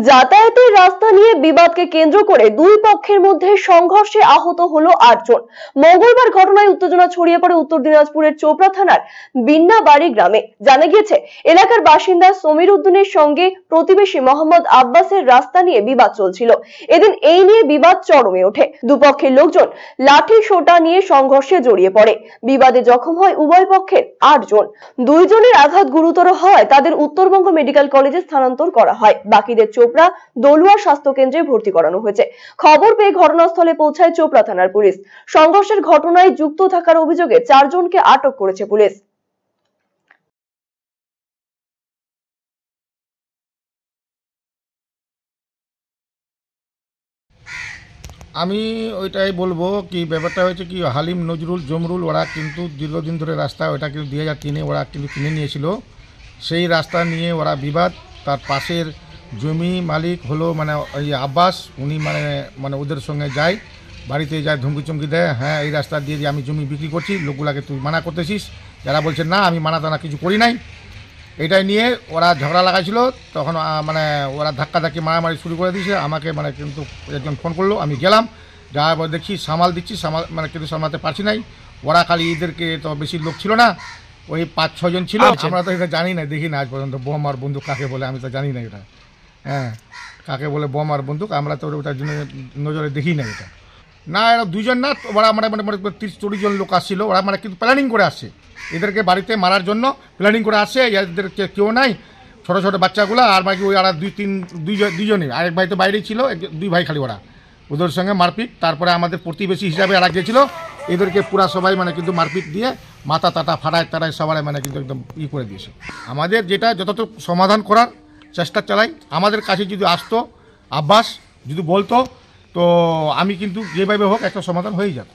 যাতায়াতের রাস্তা নিয়ে বিবাদকে কেন্দ্র করে দুই পক্ষের মধ্যে সংঘর্ষে আহত হলো ৮ জন। মঙ্গলবার ঘটনায় উত্তেজনা ছড়িয়ে পড়ে উত্তর দিনাজপুরের চোপড়া থানার বিন্নাবাড়ি গ্রামে। জানা গিয়েছে, এলাকার বাসিন্দা সমীর উদ্দিনের সঙ্গে প্রতিবেশী মোহাম্মদ আব্বাসের রাস্তা নিয়ে বিবাদ চলছিল। এদিন এই নিয়ে বিবাদ চরমে ওঠে। দুপক্ষের লোকজন লাঠি সোঁটা নিয়ে সংঘর্ষে জড়িয়ে পড়ে। বিবাদে জখম হয় উভয় পক্ষের ৮ জন। ২ জনের আঘাত গুরুতর হওয়ায় তাদের উত্তরবঙ্গ মেডিকেল কলেজে স্থানান্তর করা হয়। বাকিদের চোপড়া দলুয়া স্বাস্থ্য কেন্দ্রে ভর্তি করানো হয়েছে। খবর পেয়ে ঘটনাস্থলে পৌঁছায় চোপড়া থানার পুলিশ। সংঘর্ষের ঘটনায় যুক্ত থাকার অভিযোগে ৪ জনকে আটক করেছে পুলিশ। আমি ওইটাই বলবো কি ব্যাপারটা হয়েছে কি হালিম নজরুল জমরুল ওরা কিন্তু দীর্ঘদিন ধরে রাস্তা ওটা কিন্তু 2003-এ ওরা কিন্তু কিনে নিয়েছিল। সেই রাস্তা নিয়ে ওরা বিবাদ। তার পাশের জমি মালিক হলো মানে ওই আব্বাস, উনি মানে মানে ওদের সঙ্গে যায়, বাড়িতে যায়, ধমকি চমকি দেয়, হ্যাঁ এই রাস্তা দিয়ে যে আমি জমি বিক্রি করছি, লোকগুলাকে তুই মানা করতেছিস। যারা বলছে না আমি মানা টানা কিছু করি নাই, এটাই নিয়ে ওরা ঝগড়া লাগাইছিল। তখন মানে ওরা ধাক্কাধাক্কি মারামারি শুরু করে দিয়েছে। আমাকে মানে কিন্তু একজন ফোন করলো, আমি গেলাম, যাওয়ার পর দেখছি সামাল দিচ্ছি, মানে কিন্তু সামলাতে পারছি নাই। ওরা খালি এদেরকে তো বেশি লোক ছিল না, ওই 5-6 জন ছিল। আমরা তো এটা জানি না, দেখি না আজ পর্যন্ত বোম আর বন্দুক কাকে বলে, আমি তো জানি না এটা, হ্যাঁ কাকে বলে বোম আর বন্দুক, আমরা তো ওটার জন্য নজরে দেখি না এটা। না এরা 2 জন না, ওরা মানে 30-40 জন লোক আসছিল। ওরা মানে কিন্তু প্ল্যানিং করে আসছে এদেরকে বাড়িতে মারার জন্য, প্ল্যানিং করে আসছে। এদের কেউ নাই, ছোটো ছোটো বাচ্চাগুলো, আর বাকি ওই আর দুজনে, আরেক ভাই তো বাইরেই ছিল, 2 ভাই খালি ওরা, ওদের সঙ্গে মারপিট। তারপরে আমাদের প্রতিবেশী হিসাবে আর গিয়েছিল, এদেরকে পুরা সবাই মানে কিন্তু মারপিট দিয়ে মাথা টাটা ফাটায় তারাই সবাই মানে কিন্তু একদম করে দিয়েছে। আমাদের যেটা যতটুকু সমাধান করার চেষ্টা চালাই, আমাদের কাছে যদি আসতো আব্বাস, যদি বলতো, তো আমি কিন্তু যেভাবে হোক একটা সমাধান হয়ে যেত।